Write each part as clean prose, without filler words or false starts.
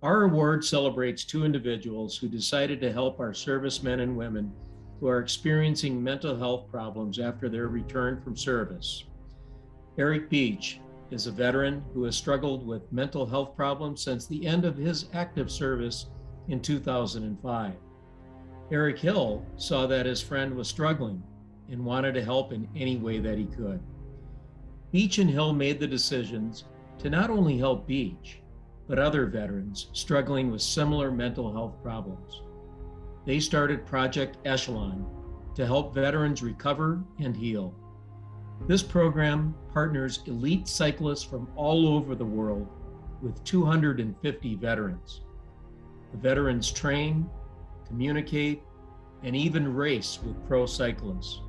Our award celebrates two individuals who decided to help our servicemen and women who are experiencing mental health problems after their return from service. Eric Beach is a veteran who has struggled with mental health problems since the end of his active service in 2005. Eric Hill saw that his friend was struggling and wanted to help in any way that he could. Beach and Hill made the decisions to not only help Beach, but other veterans struggling with similar mental health problems. They started Project Echelon to help veterans recover and heal. This program partners elite cyclists from all over the world with 250 veterans. The veterans train, communicate, and even race with pro cyclists.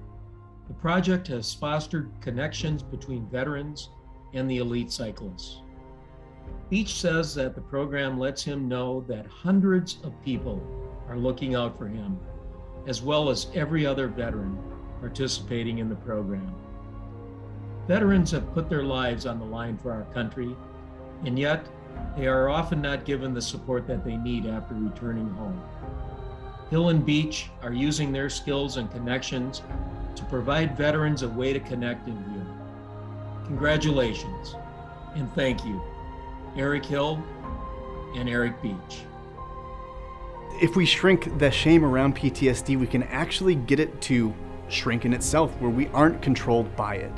The project has fostered connections between veterans and the elite cyclists. Beach says that the program lets him know that hundreds of people are looking out for him, as well as every other veteran participating in the program. Veterans have put their lives on the line for our country, and yet they are often not given the support that they need after returning home. Hill and Beach are using their skills and connections to provide veterans a way to connect and heal. Congratulations, and thank you, Eric Hill and Eric Beach. If we shrink the shame around PTSD, we can actually get it to shrink in itself, where we aren't controlled by it.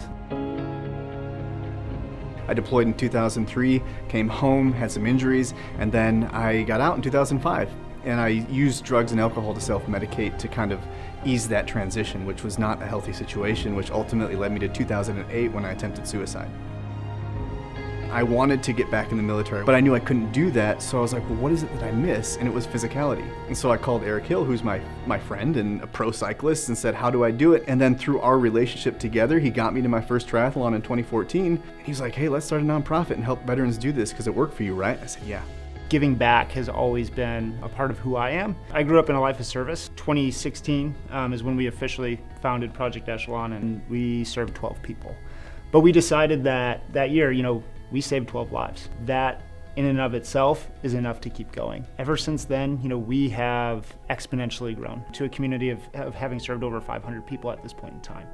I deployed in 2003, came home, had some injuries, and then I got out in 2005. And I used drugs and alcohol to self-medicate to kind of ease that transition, which was not a healthy situation, which ultimately led me to 2008 when I attempted suicide. I wanted to get back in the military, but I knew I couldn't do that, so I was like, well, what is it that I miss? And it was physicality. And so I called Eric Hill, who's my friend and a pro cyclist, and said, how do I do it? And then through our relationship together, he got me to my first triathlon in 2014. And he's like, hey, let's start a nonprofit and help veterans do this because it worked for you, right? I said, yeah. Giving back has always been a part of who I am. I grew up in a life of service. 2016 is when we officially founded Project Echelon, and we served 12 people. But we decided that year, we saved 12 lives. That in and of itself is enough to keep going. Ever since then, we have exponentially grown to a community of having served over 500 people at this point in time.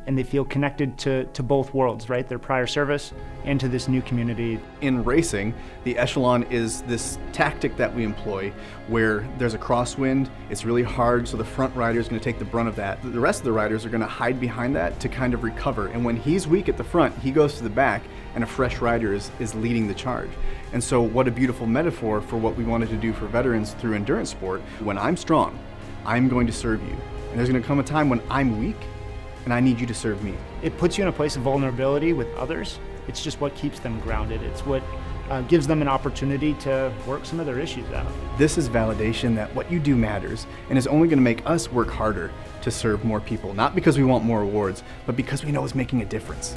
And they feel connected to both worlds, right? Their prior service and to this new community. In racing, the echelon is this tactic that we employ where there's a crosswind, it's really hard, so the front rider is going to take the brunt of that. The rest of the riders are going to hide behind that to kind of recover. And when he's weak at the front, he goes to the back and a fresh rider is leading the charge. And so what a beautiful metaphor for what we wanted to do for veterans through endurance sport. When I'm strong, I'm going to serve you. And there's going to come a time when I'm weak, and I need you to serve me. It puts you in a place of vulnerability with others. It's just what keeps them grounded. It's what gives them an opportunity to work some of their issues out. This is validation that what you do matters and is only going to make us work harder to serve more people, not because we want more awards, but because we know it's making a difference.